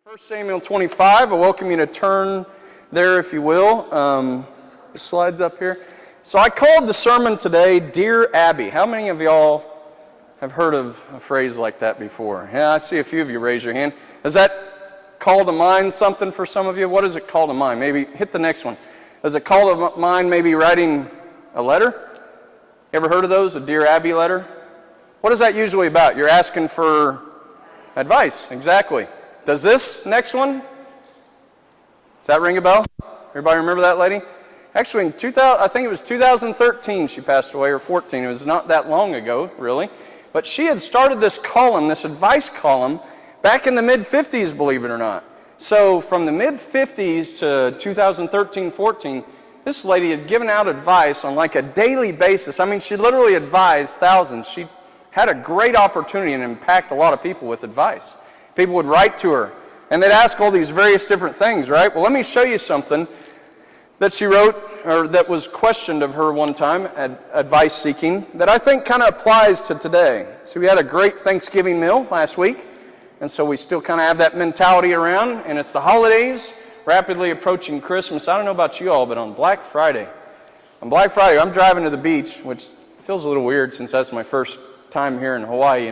1 Samuel 25, I welcome you to turn there if you will. The slide's up here. So I called the sermon today, Dear Abby. How many of y'all have heard of a phrase like that before? Yeah, I see a few of you raise your hand. Does that call to mind something for some of you? What does it call to mind? Maybe hit the next one. Does it call to mind maybe writing a letter? You ever heard of those, a Dear Abby letter? What is that usually about? You're asking for advice, exactly. Does this next one, does that ring a bell? Everybody remember that lady? Actually, I think it was 2013 she passed away, or 14. It was not that long ago, really. But she had started this column, this advice column, back in the mid-50s, believe it or not. So from the mid-50s to 2013-14, this lady had given out advice on like a daily basis. I mean, she literally advised thousands. She had a great opportunity and impact a lot of people with advice. People would write to her, and they'd ask all these various different things, right? Well, let me show you something that she wrote, or that was questioned of her one time, advice seeking, that I think kind of applies to today. So we had a great Thanksgiving meal last week, and so we still kind of have that mentality around, and it's the holidays, rapidly approaching Christmas. I don't know about you all, but on Black Friday, I'm driving to the beach, which feels a little weird since that's my first time here in Hawaii,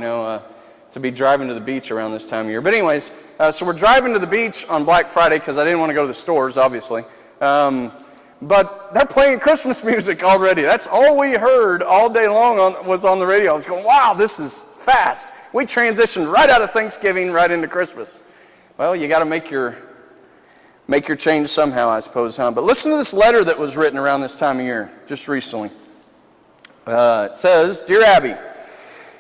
to be driving to the beach around this time of year. But anyways, so we're driving to the beach on Black Friday because I didn't want to go to the stores, obviously. But they're playing Christmas music already. That's all we heard all day long was on the radio. I was going, wow, this is fast. We transitioned right out of Thanksgiving right into Christmas. Well, you got to make your change somehow, I suppose, huh? But listen to this letter that was written around this time of year, just recently. It says, Dear Abby,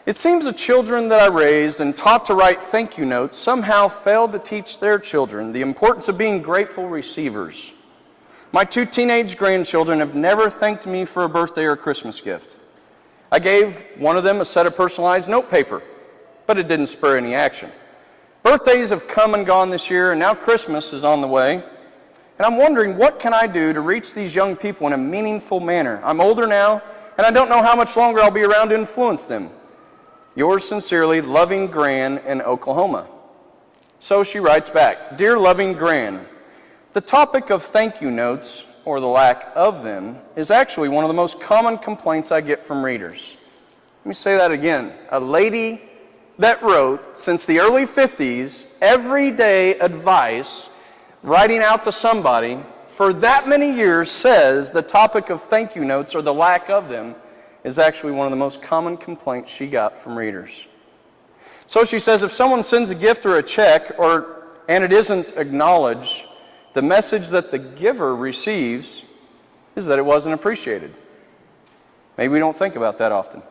it seems the children that I raised and taught to write thank you notes somehow failed to teach their children the importance of being grateful receivers. My 2 teenage grandchildren have never thanked me for a birthday or Christmas gift. I gave one of them a set of personalized note paper, but it didn't spur any action. Birthdays have come and gone this year, and now Christmas is on the way. And I'm wondering, what can I do to reach these young people in a meaningful manner? I'm older now, and I don't know how much longer I'll be around to influence them. Yours sincerely, Loving Gran in Oklahoma. So she writes back, Dear Loving Gran, the topic of thank you notes, or the lack of them, is actually one of the most common complaints I get from readers. Let me say that again. A lady that wrote, since the early 50s, everyday advice, writing out to somebody, for that many years says the topic of thank you notes, or the lack of them, is actually one of the most common complaints she got from readers. So she says, if someone sends a gift or a check, and it isn't acknowledged, the message that the giver receives is that it wasn't appreciated. Maybe we don't think about that often.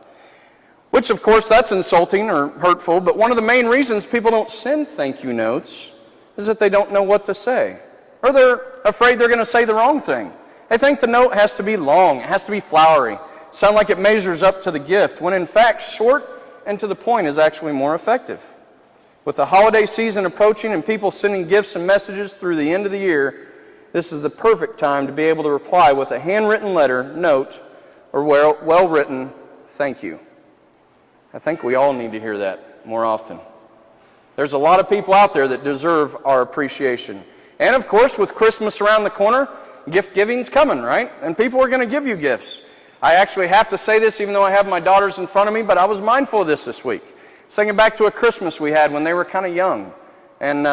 Which, of course, that's insulting or hurtful, but one of the main reasons people don't send thank you notes is that they don't know what to say. Or they're afraid they're going to say the wrong thing. They think the note has to be long, it has to be flowery, sound like it measures up to the gift, when in fact short and to the point is actually more effective. With the holiday season approaching and people sending gifts and messages through the end of the year, this is the perfect time to be able to reply with a handwritten letter, note, or well-written thank you. I think we all need to hear that more often. There's a lot of people out there that deserve our appreciation. And of course, with Christmas around the corner, gift giving's coming, right? And people are going to give you gifts. I actually have to say this even though I have my daughters in front of me, but I was mindful of this week. I was thinking back to a Christmas we had when they were kind of young. And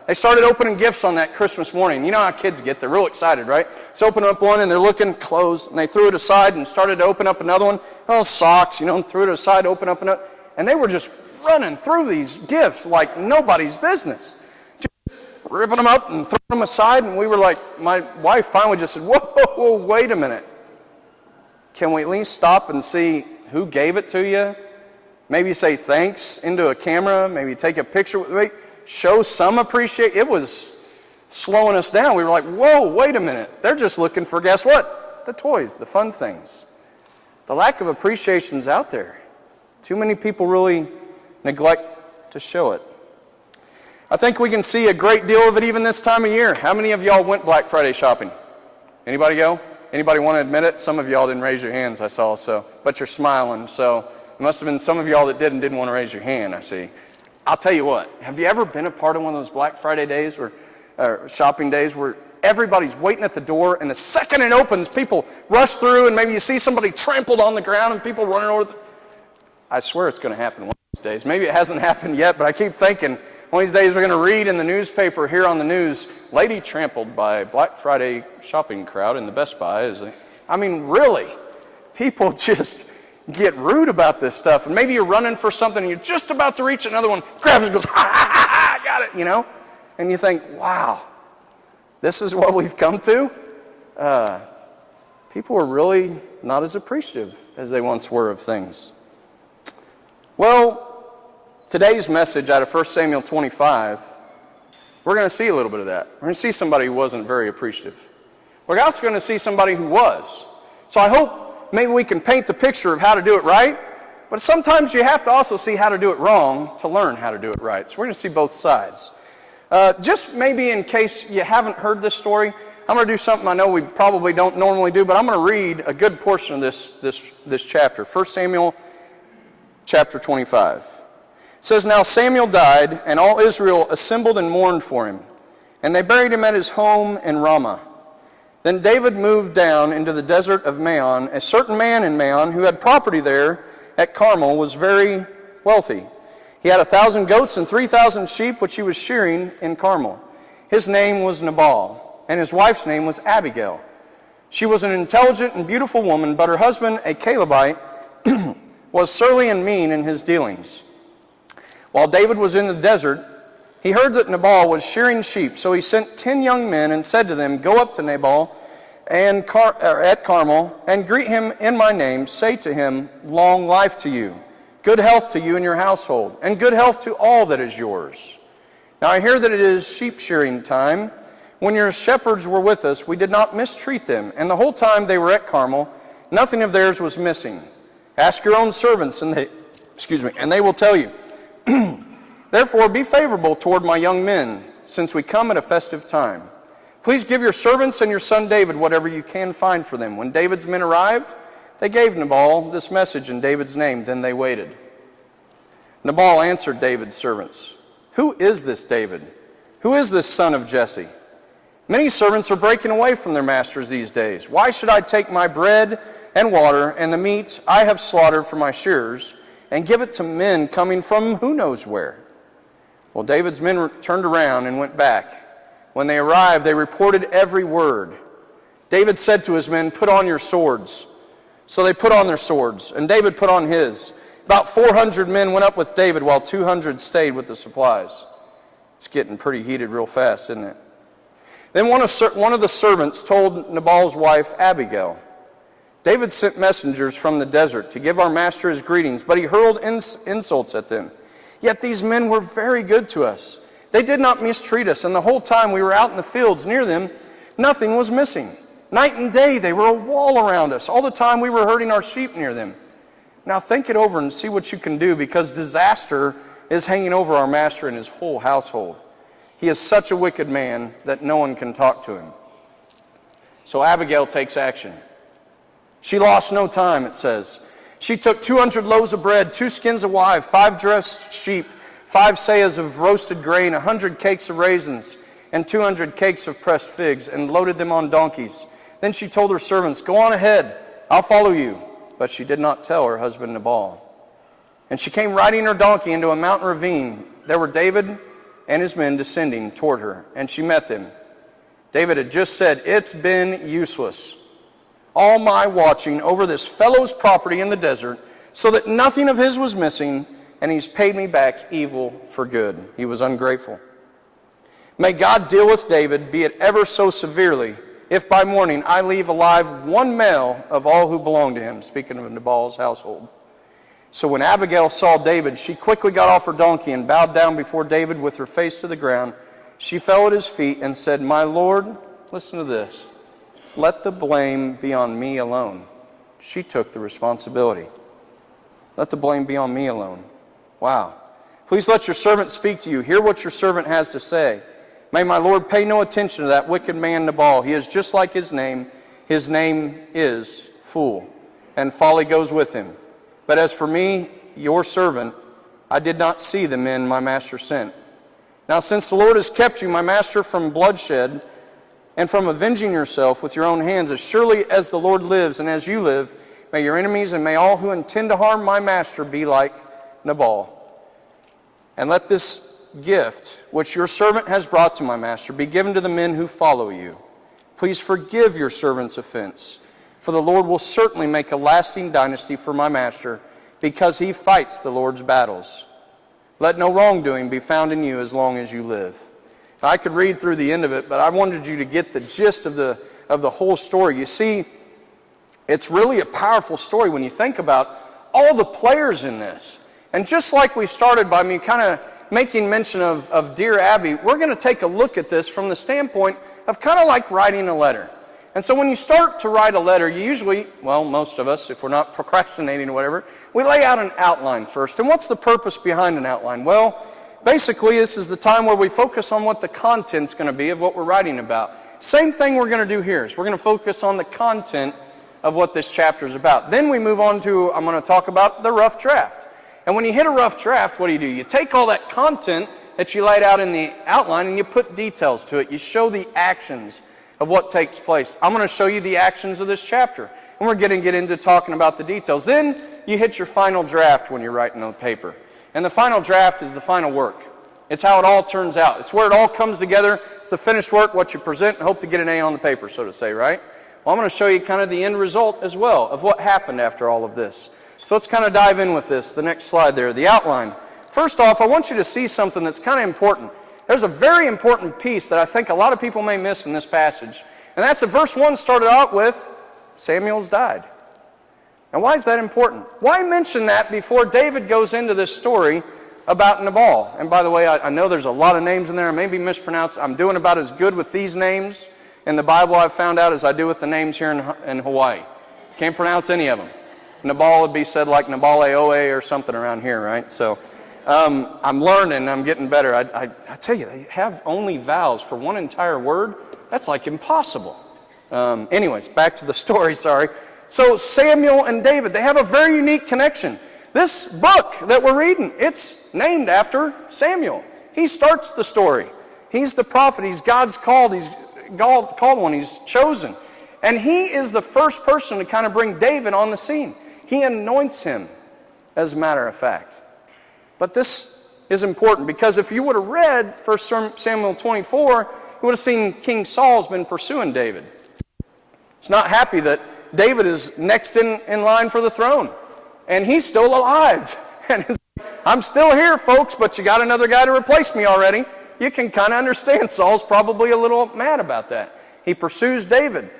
they started opening gifts on that Christmas morning. You know how kids get, they're real excited, right? So open up one and they're looking, clothes, and they threw it aside and started to open up another one. Oh, socks, and threw it aside, open up another. And they were just running through these gifts like nobody's business. Just ripping them up and throwing them aside, and we were like, my wife finally just said, whoa, wait a minute. Can we at least stop and see who gave it to you? Maybe say thanks into a camera, maybe take a picture, show some appreciation. It was slowing us down. We were like, whoa, wait a minute. They're just looking for, guess what? The toys, the fun things. The lack of appreciation's out there. Too many people really neglect to show it. I think we can see a great deal of it even this time of year. How many of y'all went Black Friday shopping? Anybody go? Anybody want to admit it? Some of y'all didn't raise your hands, I saw, but you're smiling, so it must have been some of y'all that didn't want to raise your hand, I see. I'll tell you what, have you ever been a part of one of those Black Friday days or shopping days where everybody's waiting at the door, and the second it opens, people rush through, and maybe you see somebody trampled on the ground and people running over? I swear it's going to happen one of these days. Maybe it hasn't happened yet, but I keep thinking one of these days we're going to read in the newspaper, here on the news, lady trampled by Black Friday shopping crowd in the Best Buy. I mean, really, people just get rude about this stuff. And maybe you're running for something and you're just about to reach another one, grabs it and goes, ha, ha, ha, ha, got it, you know? And you think, wow, this is what we've come to? People are really not as appreciative as they once were of things. Well, today's message out of 1 Samuel 25, we're going to see a little bit of that. We're going to see somebody who wasn't very appreciative. We're also going to see somebody who was. So I hope maybe we can paint the picture of how to do it right, but sometimes you have to also see how to do it wrong to learn how to do it right. So we're going to see both sides. Just maybe in case you haven't heard this story, I'm going to do something I know we probably don't normally do, but I'm going to read a good portion of this chapter. 1 Samuel chapter 25. It says, "Now Samuel died, and all Israel assembled and mourned for him, and they buried him at his home in Ramah. Then David moved down into the desert of Maon. A certain man in Maon who had property there at Carmel was very wealthy. He had 1,000 goats and 3,000 sheep, which he was shearing in Carmel. His name was Nabal, and his wife's name was Abigail. She was an intelligent and beautiful woman, but her husband, a Calebite, was surly and mean in his dealings. While David was in the desert, he heard that Nabal was shearing sheep, so he sent 10 young men and said to them, 'Go up to Nabal at Carmel and greet him in my name. Say to him, long life to you, good health to you and your household, and good health to all that is yours. Now I hear that it is sheep shearing time. When your shepherds were with us, we did not mistreat them, and the whole time they were at Carmel, nothing of theirs was missing. Ask your own servants, and they will tell you. Therefore be favorable toward my young men, since we come at a festive time. Please give your servants and your son David whatever you can find for them.' When David's men arrived, they gave Nabal this message in David's name. Then they waited. Nabal answered David's servants, 'Who is this David? Who is this son of Jesse? Many servants are breaking away from their masters these days. Why should I take my bread and water and the meat I have slaughtered for my shearers and give it to men coming from who knows where?' Well, David's men turned around and went back. When they arrived, they reported every word. David said to his men, 'Put on your swords.' So they put on their swords, and David put on his. About 400 men went up with David, while 200 stayed with the supplies." It's getting pretty heated real fast, isn't it? Then one of the servants told Nabal's wife, Abigail, "David sent messengers from the desert to give our master his greetings, but he hurled insults at them. Yet these men were very good to us. They did not mistreat us, and the whole time we were out in the fields near them, nothing was missing. Night and day they were a wall around us. All the time we were herding our sheep near them. Now think it over and see what you can do, because disaster is hanging over our master and his whole household. He is such a wicked man that no one can talk to him." So Abigail takes action. She lost no time, it says. She took 200 loaves of bread, 2 skins of wine, 5 dressed sheep, 5 seahs of roasted grain, 100 cakes of raisins, and 200 cakes of pressed figs, and loaded them on donkeys. Then she told her servants, "Go on ahead, I'll follow you." But she did not tell her husband Nabal. And she came riding her donkey into a mountain ravine. There were David and his men descending toward her, and she met them. David had just said, "It's been useless, all my watching over this fellow's property in the desert, so that nothing of his was missing, and he's paid me back evil for good." He was ungrateful. "May God deal with David, be it ever so severely, if by morning I leave alive one male of all who belong to him," speaking of Nabal's household. So when Abigail saw David, she quickly got off her donkey and bowed down before David with her face to the ground. She fell at his feet and said, "My Lord," listen to this, "let the blame be on me alone." She took the responsibility. Let the blame be on me alone. Wow. "Please let your servant speak to you. Hear what your servant has to say. May my Lord pay no attention to that wicked man Nabal. He is just like his name. His name is Fool, and folly goes with him. But as for me, your servant, I did not see the men my master sent. Now since the Lord has kept you, my master, from bloodshed and from avenging yourself with your own hands, as surely as the Lord lives and as you live, may your enemies and may all who intend to harm my master be like Nabal. And let this gift, which your servant has brought to my master, be given to the men who follow you. Please forgive your servant's offense, for the Lord will certainly make a lasting dynasty for my master, because he fights the Lord's battles. Let no wrongdoing be found in you as long as you live. Now, I could read through the end of it, but I wanted you to get the gist of the whole story. You see, it's really a powerful story when you think about all the players in this. And just like we started by me kind of making mention of Dear Abby, we're going to take a look at this from the standpoint of kind of like writing a letter. And so when you start to write a letter, you usually, well, most of us, if we're not procrastinating or whatever, we lay out an outline first. And what's the purpose behind an outline? Well, basically, this is the time where we focus on what the content's going to be of what we're writing about. Same thing we're going to do here is we're going to focus on the content of what this chapter is about. Then we move on to, I'm going to talk about the rough draft. And when you hit a rough draft, what do? You take all that content that you laid out in the outline and you put details to it. You show the actions of what takes place. I'm going to show you the actions of this chapter. And we're going to get into talking about the details. Then you hit your final draft when you're writing on the paper. And the final draft is the final work. It's how it all turns out. It's where it all comes together. It's the finished work, what you present, and hope to get an A on the paper, so to say, right? Well, I'm going to show you kind of the end result as well of what happened after all of this. So let's kind of dive in with this. The next slide there, the outline. First off, I want you to see something that's kind of important. There's a very important piece that I think a lot of people may miss in this passage. And that's that verse 1 started out with, Samuel's died. Now why is that important? Why mention that before David goes into this story about Nabal? And by the way, I know there's a lot of names in there. I may be mispronounced. I'm doing about as good with these names in the Bible I've found out as I do with the names here in Hawaii. Can't pronounce any of them. Nabal would be said like Nabale or something around here, right? So I'm learning, I'm getting better. I tell you, they have only vowels for one entire word. That's like impossible. Anyways, back to the story, sorry. So Samuel and David, they have a very unique connection. This book that we're reading, it's named after Samuel. He starts the story. He's the prophet. He's God's called. He's called one. He's chosen. And he is the first person to kind of bring David on the scene. He anoints him, as a matter of fact. But this is important because if you would have read 1 Samuel 24, you would have seen King Saul's been pursuing David. He's not happy that David is next in line for the throne. And he's still alive. And I'm still here, folks, but you got another guy to replace me already. You can kind of understand Saul's probably a little mad about that. He pursues David.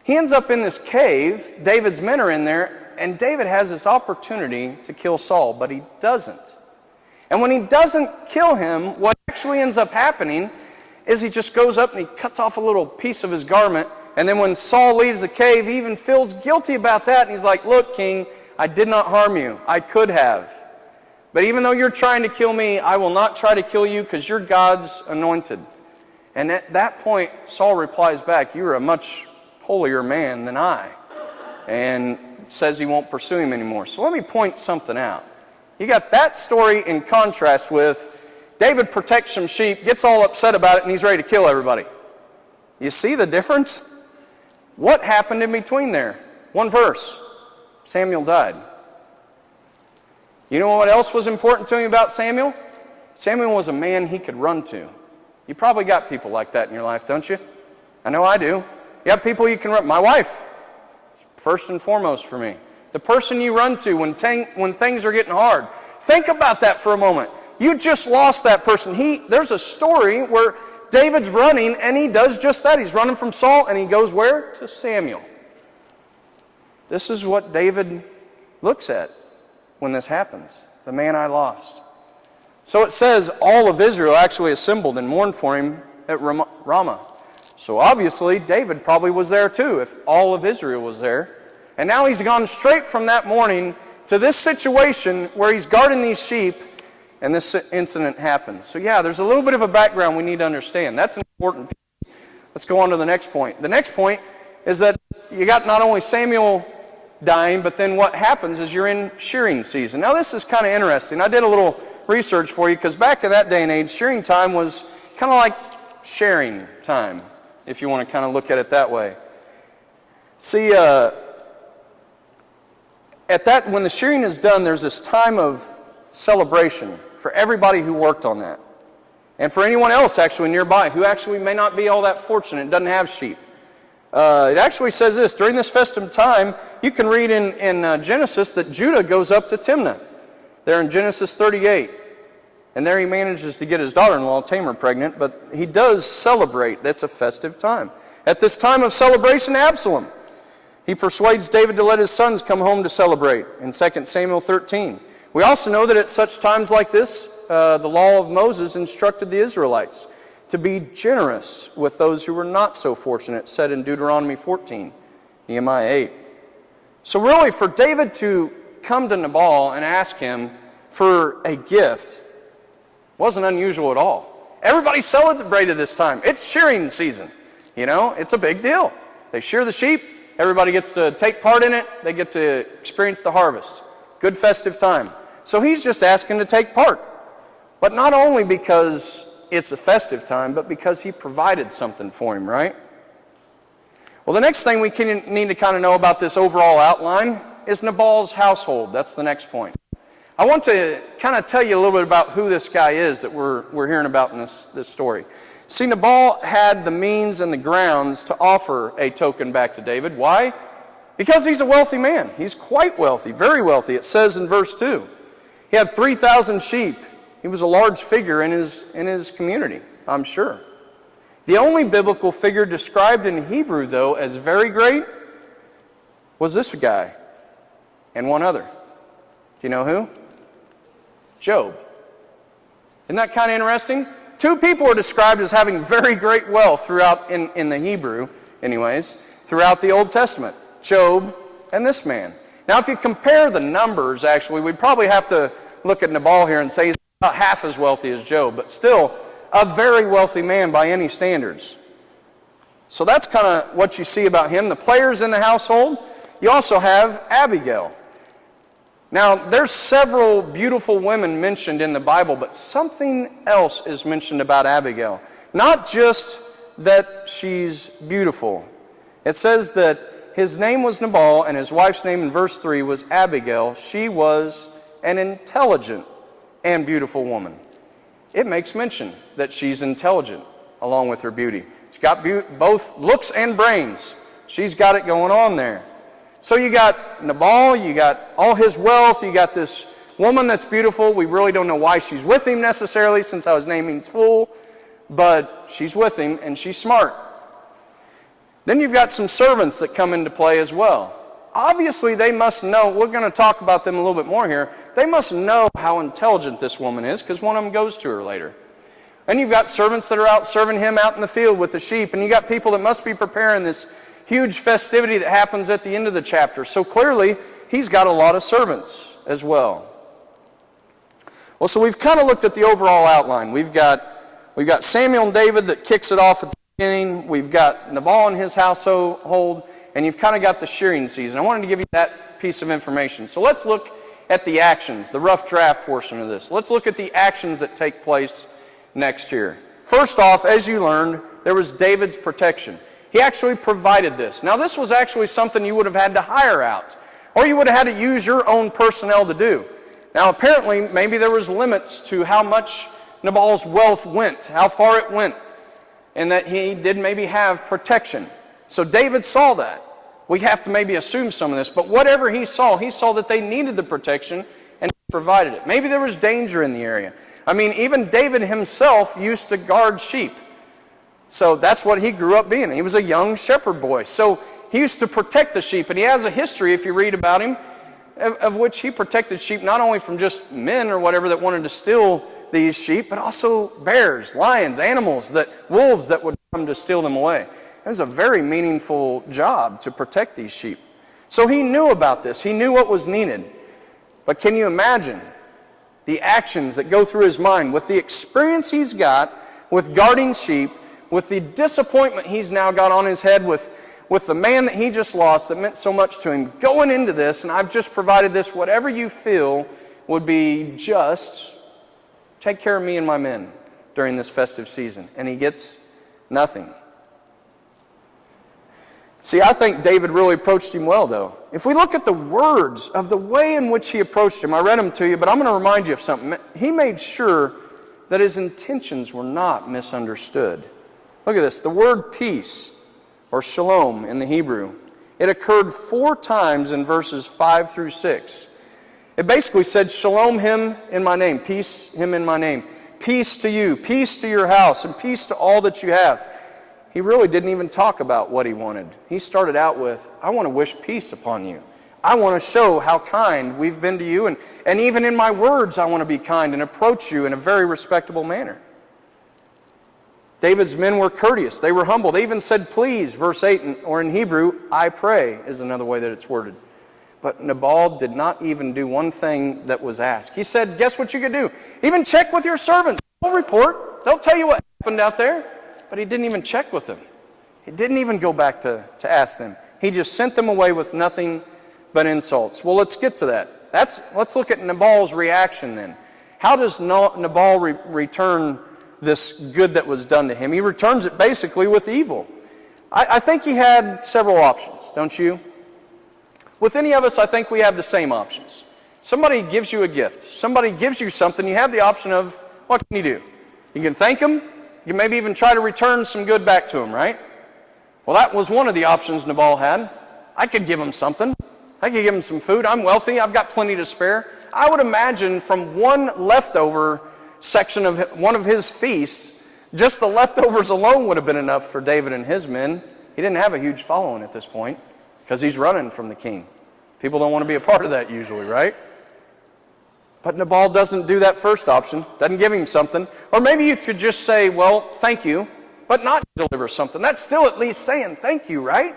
He ends up in this cave. David's men are in there, and David has this opportunity to kill Saul, but he doesn't. And when he doesn't kill him, what actually ends up happening is he just goes up and he cuts off a little piece of his garment, and then when Saul leaves the cave, he even feels guilty about that, and he's like, look, king, I did not harm you. I could have. But even though you're trying to kill me, I will not try to kill you because you're God's anointed. And at that point, Saul replies back, you're a much holier man than I, and says he won't pursue him anymore. So let me point something out. You got that story in contrast with David protects some sheep, gets all upset about it, and he's ready to kill everybody. You see the difference? What happened in between there? One verse. Samuel died. You know what else was important to me about Samuel? Samuel was a man he could run to. You probably got people like that in your life, don't you? I know I do. You have people you can run. My wife, first and foremost for me. The person you run to when things are getting hard. Think about that for a moment. You just lost that person. There's a story where David's running and he does just that. He's running from Saul and he goes where? To Samuel. This is what David looks at when this happens. The man I lost. So it says all of Israel actually assembled and mourned for him at Ramah. So obviously, David probably was there too, if all of Israel was there. And now he's gone straight from that morning to this situation where he's guarding these sheep, and this incident happens. So yeah, there's a little bit of a background we need to understand. That's an important piece. Let's go on to the next point. The next point is that you got not only Samuel dying, but then what happens is you're in shearing season. Now this is kind of interesting. I did a little research for you because back in that day and age, shearing time was kind of like sharing time, if you want to kind of look at it that way. See, when the shearing is done, there's this time of celebration for everybody who worked on that. And for anyone else actually nearby who actually may not be all that fortunate, doesn't have sheep. It actually says this, during this festive time, you can read in Genesis that Judah goes up to Timnah. There in Genesis 38. And there he manages to get his daughter-in-law, Tamar, pregnant, but he does celebrate. That's a festive time. At this time of celebration, Absalom, he persuades David to let his sons come home to celebrate in 2 Samuel 13. We also know that at such times like this, the law of Moses instructed the Israelites to be generous with those who were not so fortunate, said in Deuteronomy 14, Nehemiah 8. So really, for David to come to Nabal and ask him for a gift wasn't unusual at all. Everybody celebrated this time. It's shearing season. You know, it's a big deal. They shear the sheep. Everybody gets to take part in it. They get to experience the harvest. Good festive time. So he's just asking to take part. But not only because it's a festive time, but because he provided something for him, right? Well, the next thing we need to kind of know about this overall outline is Nabal's household. That's the next point. I want to kind of tell you a little bit about who this guy is that we're hearing about in this story. See, Nabal had the means and the grounds to offer a token back to David. Why? Because he's a wealthy man. He's quite wealthy, very wealthy. It says in verse 2. He had 3,000 sheep. He was a large figure in his community, I'm sure. The only biblical figure described in Hebrew, though, as very great was this guy and one other. Do you know who? Job. Isn't that kind of interesting? Two people are described as having very great wealth throughout, in the Hebrew, anyways, throughout the Old Testament. Job and this man. Now, if you compare the numbers, actually, we'd probably have to look at Nabal here and say he's about half as wealthy as Job, but still a very wealthy man by any standards. So that's kind of what you see about him. The players in the household, you also have Abigail. Now, there's several beautiful women mentioned in the Bible, but something else is mentioned about Abigail. Not just that she's beautiful. It says that his name was Nabal, and his wife's name in verse 3 was Abigail. She was an intelligent and beautiful woman. It makes mention that she's intelligent along with her beauty. She's got both looks and brains. She's got it going on there. So you got Nabal, you got all his wealth, you got this woman that's beautiful. We really don't know why she's with him necessarily, since his name means fool, but she's with him and she's smart. Then you've got some servants that come into play as well. Obviously, they must know, we're going to talk about them a little bit more here, they must know how intelligent this woman is, because one of them goes to her later. And you've got servants that are out serving him out in the field with the sheep, and you got people that must be preparing this huge festivity that happens at the end of the chapter. So clearly, he's got a lot of servants as well. Well, so we've kind of looked at the overall outline. We've got Samuel and David that kicks it off at the beginning. We've got Nabal and his household, and you've kind of got the shearing season. I wanted to give you that piece of information. So let's look at the actions, the rough draft portion of this. Let's look at the actions that take place next year. First off, as you learned, there was David's protection. He actually provided this. Now, this was actually something you would have had to hire out, or you would have had to use your own personnel to do. Now, apparently, maybe there was limits to how much Nabal's wealth went, how far it went, and that he did maybe have protection. So David saw that. We have to maybe assume some of this, but whatever he saw that they needed the protection, and he provided it. Maybe there was danger in the area. I mean, even David himself used to guard sheep. So that's what he grew up being. He was a young shepherd boy. So he used to protect the sheep, and he has a history, if you read about him, of which he protected sheep not only from just men or whatever that wanted to steal these sheep, but also bears, lions, animals, wolves that would come to steal them away. It was a very meaningful job to protect these sheep. So he knew about this. He knew what was needed. But can you imagine the actions that go through his mind with the experience he's got with guarding sheep, with the disappointment he's now got on his head with with the man that he just lost that meant so much to him going into this, and I've just provided this, whatever you feel would be just, take care of me and my men during this festive season. And he gets nothing. See, I think David really approached him well, though. If we look at the words of the way in which he approached him, I read them to you, but I'm going to remind you of something. He made sure that his intentions were not misunderstood. Look at this. The word peace, or shalom in the Hebrew, it occurred 4 times in verses 5 through 6. It basically said, shalom him in my name, peace him in my name, peace to you, peace to your house, and peace to all that you have. He really didn't even talk about what he wanted. He started out with, I want to wish peace upon you. I want to show how kind we've been to you, and even in my words I want to be kind and approach you in a very respectable manner. David's men were courteous. They were humble. They even said please, verse 8, or in Hebrew, I pray is another way that it's worded. But Nabal did not even do one thing that was asked. He said, guess what you could do? Even check with your servants. They'll report. They'll tell you what happened out there. But he didn't even check with them. He didn't even go back to ask them. He just sent them away with nothing but insults. Well, let's get to that. Let's look at Nabal's reaction then. How does Nabal return this good that was done to him? He returns it basically with evil. I think he had several options, don't you? With any of us, I think we have the same options. Somebody gives you a gift. Somebody gives you something. You have the option of, what can you do? You can thank them. You can maybe even try to return some good back to him, right? Well, that was one of the options Nabal had. I could give him something. I could give him some food. I'm wealthy. I've got plenty to spare. I would imagine from one leftover section of one of his feasts, just the leftovers alone would have been enough for David and his men. He didn't have a huge following at this point because he's running from the king. People don't want to be a part of that usually, right? But Nabal doesn't do that first option, doesn't give him something. Or maybe you could just say, well, thank you, but not deliver something. That's still at least saying thank you, right?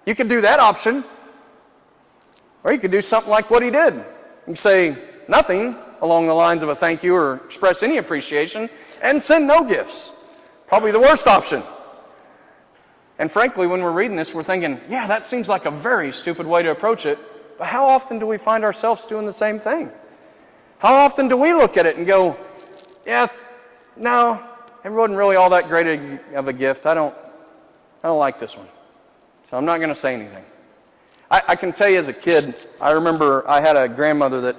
You could do that option. Or you could do something like what he did. You can say nothing along the lines of a thank you or express any appreciation and send no gifts. Probably the worst option. And frankly, when we're reading this, we're thinking, yeah, that seems like a very stupid way to approach it. But how often do we find ourselves doing the same thing? How often do we look at it and go, yeah, no, it wasn't really all that great of a gift. I don't like this one. So I'm not going to say anything. I can tell you as a kid, I remember I had a grandmother that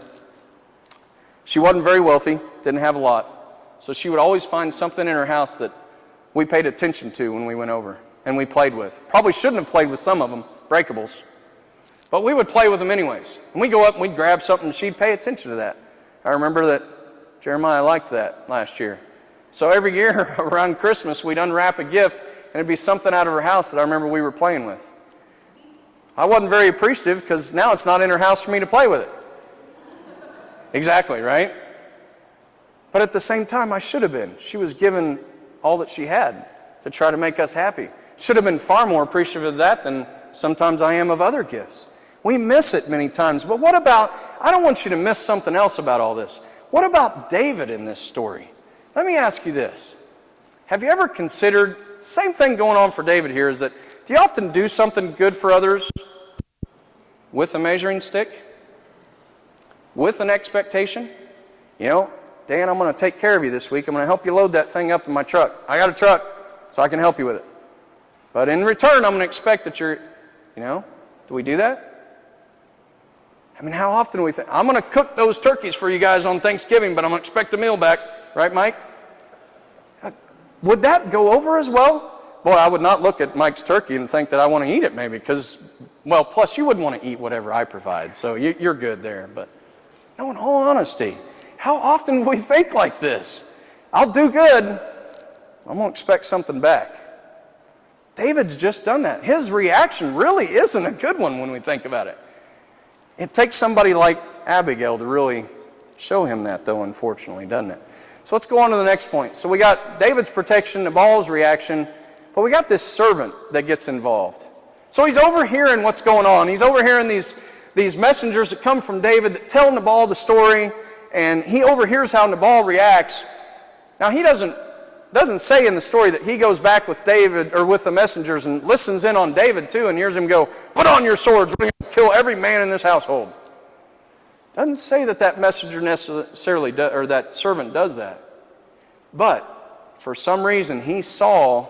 she wasn't very wealthy, didn't have a lot. So she would always find something in her house that we paid attention to when we went over and we played with. Probably shouldn't have played with some of them, breakables. But we would play with them anyways. And we'd go up and we'd grab something and she'd pay attention to that. I remember that Jeremiah liked that last year. So every year around Christmas, we'd unwrap a gift and it'd be something out of her house that I remember we were playing with. I wasn't very appreciative because now it's not in her house for me to play with it. Exactly, right? But at the same time, I should have been. She was given all that she had to try to make us happy. Should have been far more appreciative of that than sometimes I am of other gifts. We miss it many times. But what about, I don't want you to miss something else about all this. What about David in this story? Let me ask you this. Have you ever considered, same thing going on for David here, is that do you often do something good for others with a measuring stick? With an expectation? You know, Dan, I'm going to take care of you this week. I'm going to help you load that thing up in my truck. I got a truck, so I can help you with it. But in return, I'm going to expect that you're, do we do that? I mean, how often do we think, I'm going to cook those turkeys for you guys on Thanksgiving, but I'm going to expect a meal back. Right, Mike? Would that go over as well? Boy, I would not look at Mike's turkey and think that I want to eat it maybe because, well, plus you wouldn't want to eat whatever I provide, so you're good there. But no, in all honesty, how often do we think like this? I'll do good. I'm going to expect something back. David's just done that. His reaction really isn't a good one when we think about it. It takes somebody like Abigail to really show him that, though, unfortunately, doesn't it? So let's go on to the next point. So we got David's protection, Nabal's reaction, but we got this servant that gets involved. So he's overhearing what's going on. He's overhearing these messengers that come from David that tell Nabal the story, and he overhears how Nabal reacts. Now, he doesn't doesn't say in the story that he goes back with David or with the messengers and listens in on David too and hears him go, "Put on your swords, we're going to kill every man in this household." Doesn't say that that messenger necessarily does, or that servant does that. But for some reason he saw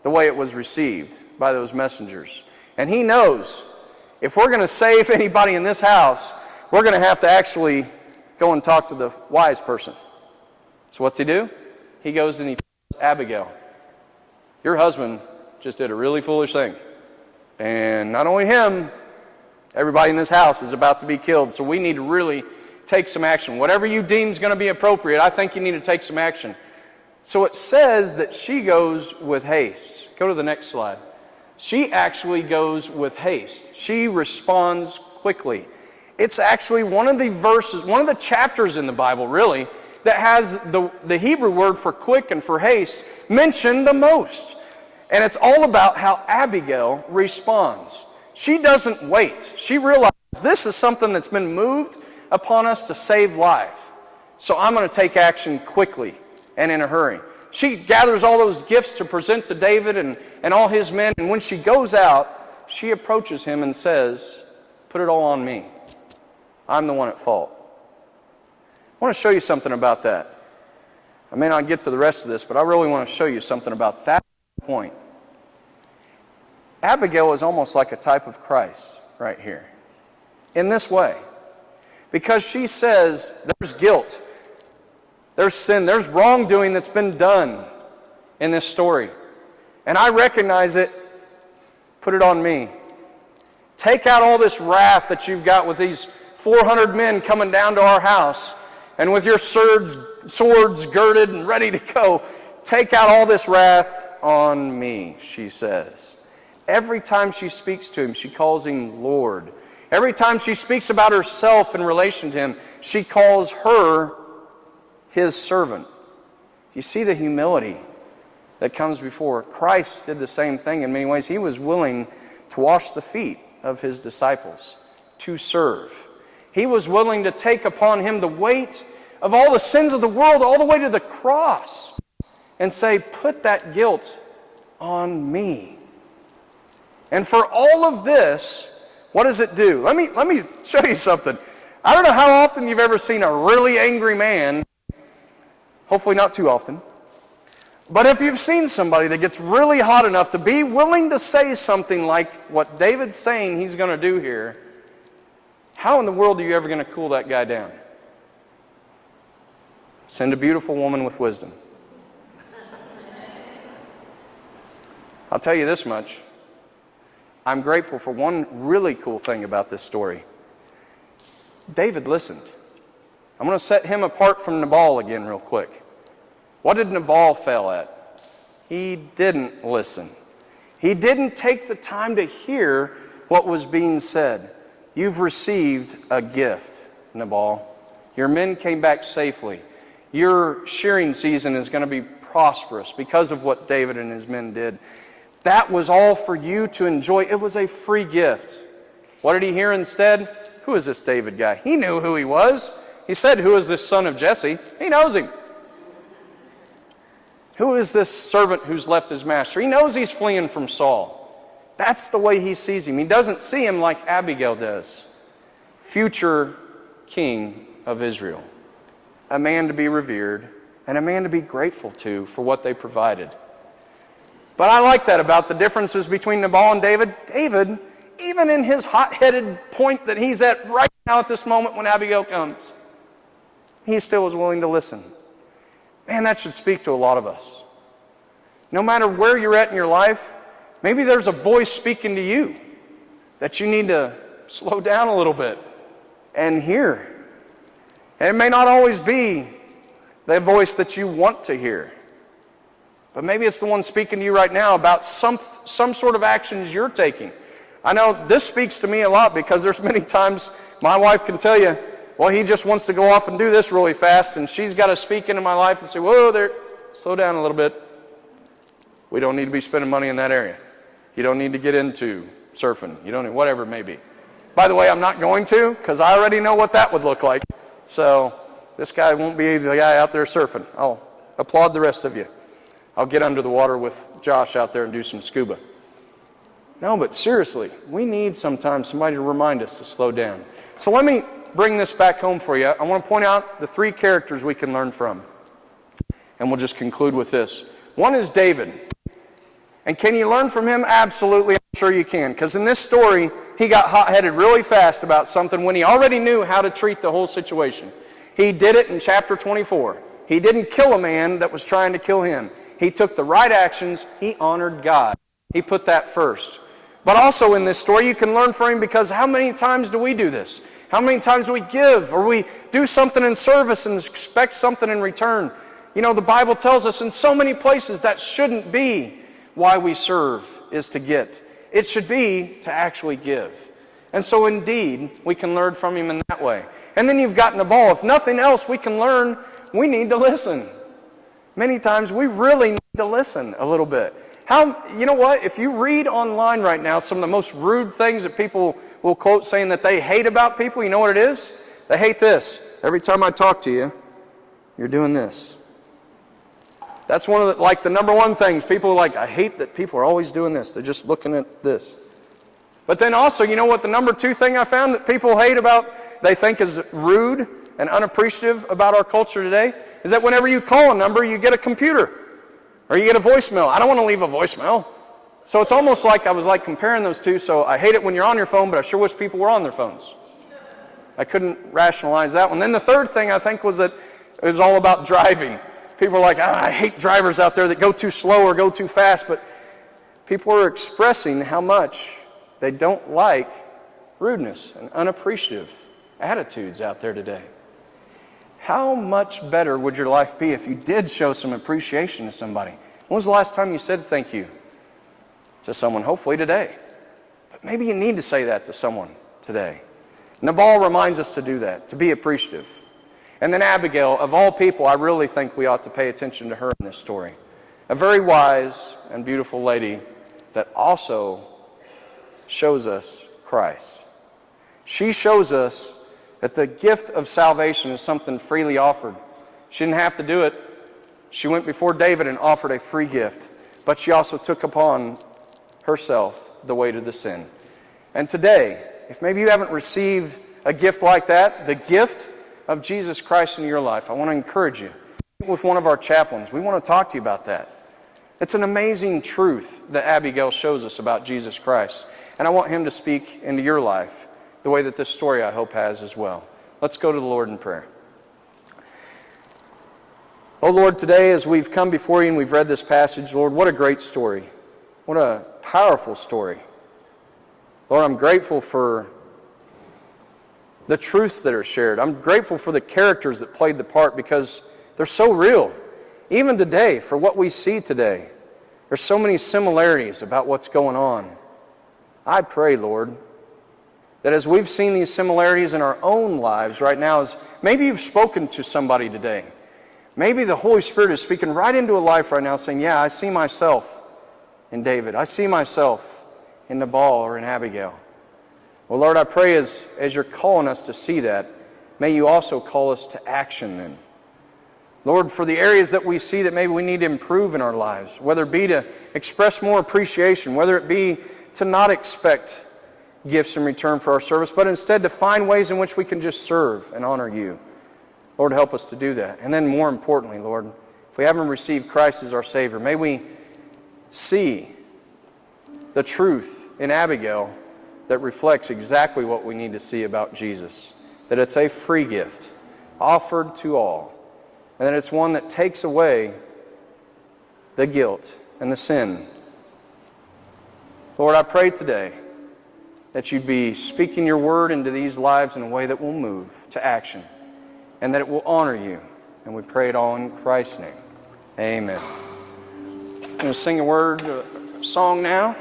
the way it was received by those messengers. And he knows if we're going to save anybody in this house, we're going to have to actually go and talk to the wise person. So what's he do? He goes and he tells Abigail, "Your husband just did a really foolish thing. And not only him, everybody in this house is about to be killed. So we need to really take some action. Whatever you deem is going to be appropriate, I think you need to take some action." So it says that she goes with haste. Go to the next slide. She actually goes with haste. She responds quickly. It's actually one of the verses, one of the chapters in the Bible, really, that has the Hebrew word for quick and for haste mentioned the most. And it's all about how Abigail responds. She doesn't wait. She realizes this is something that's been moved upon us to save life. So I'm going to take action quickly and in a hurry. She gathers all those gifts to present to David and all his men. And when she goes out, she approaches him and says, "Put it all on me. I'm the one at fault." I want to show you something about that. I may not get to the rest of this, but I really want to show you something about that point. Abigail is almost like a type of Christ right here. In this way. Because she says there's guilt, there's sin, there's wrongdoing that's been done in this story. And I recognize it. Put it on me. Take out all this wrath that you've got with these 400 men coming down to our house. And with your swords girded and ready to go, take out all this wrath on me, she says. Every time she speaks to him, she calls him Lord. Every time she speaks about herself in relation to him, she calls her his servant. You see the humility that comes before. Christ did the same thing in many ways. He was willing to wash the feet of his disciples, to serve. He was willing to take upon him the weight of all the sins of the world all the way to the cross and say, "Put that guilt on me." And for all of this, what does it do? Let me show you something. I don't know how often you've ever seen a really angry man, hopefully not too often, but if you've seen somebody that gets really hot enough to be willing to say something like what David's saying he's going to do here, how in the world are you ever going to cool that guy down? Send a beautiful woman with wisdom. I'll tell you this much. I'm grateful for one really cool thing about this story. David listened. I'm going to set him apart from Nabal again real quick. What did Nabal fail at? He didn't listen. He didn't take the time to hear what was being said. You've received a gift, Nabal. Your men came back safely. Your shearing season is going to be prosperous because of what David and his men did. That was all for you to enjoy. It was a free gift. What did he hear instead? Who is this David guy? He knew who he was. He said, "Who is this son of Jesse?" He knows him. Who is this servant who's left his master? He knows he's fleeing from Saul. That's the way he sees him. He doesn't see him like Abigail does. Future king of Israel. A man to be revered and a man to be grateful to for what they provided. But I like that about the differences between Nabal and David. David, even in his hot-headed point that he's at right now at this moment when Abigail comes, he still was willing to listen. Man, that should speak to a lot of us. No matter where you're at in your life, maybe there's a voice speaking to you that you need to slow down a little bit and hear. And it may not always be the voice that you want to hear. But maybe it's the one speaking to you right now about some sort of actions you're taking. I know this speaks to me a lot because there's many times my wife can tell you, well, he just wants to go off and do this really fast, and she's got to speak into my life and say, whoa, there, slow down a little bit. We don't need to be spending money in that area. You don't need to get into surfing. You don't need, whatever it may be. By the way, I'm not going to because I already know what that would look like. So this guy won't be the guy out there surfing. I'll applaud the rest of you. I'll get under the water with Josh out there and do some scuba. No, but seriously, we need sometimes somebody to remind us to slow down. So let me bring this back home for you. I want to point out the 3 characters we can learn from. And we'll just conclude with this. One is David. And can you learn from him? Absolutely, I'm sure you can. Because in this story, he got hot-headed really fast about something when he already knew how to treat the whole situation. He did it in chapter 24. He didn't kill a man that was trying to kill him. He took the right actions. He honored God. He put that first. But also in this story, you can learn from him, because how many times do we do this? How many times do we give, or we do something in service and expect something in return? You know, the Bible tells us in so many places that shouldn't be why we serve, is to get. It should be to actually give. And so indeed, we can learn from him in that way. And then you've got Nabal. If nothing else we can learn, we need to listen. Many times we really need to listen a little bit. You know what? If you read online right now some of the most rude things that people will quote saying that they hate about people, you know what it is? They hate this. Every time I talk to you, you're doing this. That's one of the number one things. People are like, I hate that people are always doing this. They're just looking at this. But then also, you know what the number 2 thing I found that people hate about, they think is rude and unappreciative about our culture today, is that whenever you call a number, you get a computer. Or you get a voicemail. I don't want to leave a voicemail. So it's almost like I was comparing those two. So I hate it when you're on your phone, but I sure wish people were on their phones. I couldn't rationalize that one. Then the third thing I think was that it was all about driving. People are like, I hate drivers out there that go too slow or go too fast. But people are expressing how much they don't like rudeness and unappreciative attitudes out there today. How much better would your life be if you did show some appreciation to somebody? When was the last time you said thank you to someone? Hopefully today. But maybe you need to say that to someone today. Nabal reminds us to do that, to be appreciative. And then Abigail, of all people, I really think we ought to pay attention to her in this story. A very wise and beautiful lady that also shows us Christ. She shows us that the gift of salvation is something freely offered. She didn't have to do it. She went before David and offered a free gift. But she also took upon herself the weight of the sin. And today, if maybe you haven't received a gift like that, the gift of Jesus Christ in your life, I want to encourage you. With one of our chaplains, we want to talk to you about that. It's an amazing truth that Abigail shows us about Jesus Christ. And I want him to speak into your life the way that this story, I hope, has as well. Let's go to the Lord in prayer. Oh Lord, today as we've come before you and we've read this passage, Lord, what a great story. What a powerful story. Lord, I'm grateful for the truths that are shared. I'm grateful for the characters that played the part, because they're so real. Even today, for what we see today, there's so many similarities about what's going on. I pray, Lord, that as we've seen these similarities in our own lives right now, as maybe you've spoken to somebody today. Maybe the Holy Spirit is speaking right into a life right now saying, yeah, I see myself in David. I see myself in Nabal or in Abigail. Well, Lord, I pray as you're calling us to see that, may you also call us to action then. Lord, for the areas that we see that maybe we need to improve in our lives, whether it be to express more appreciation, whether it be to not expect gifts in return for our service, but instead to find ways in which we can just serve and honor you. Lord, help us to do that. And then more importantly, Lord, if we haven't received Christ as our Savior, may we see the truth in Abigail that reflects exactly what we need to see about Jesus. That it's a free gift, offered to all. And that it's one that takes away the guilt and the sin. Lord, I pray today that you'd be speaking your word into these lives in a way that will move to action. And that it will honor you. And we pray it all in Christ's name. Amen. I'm going to sing a song now.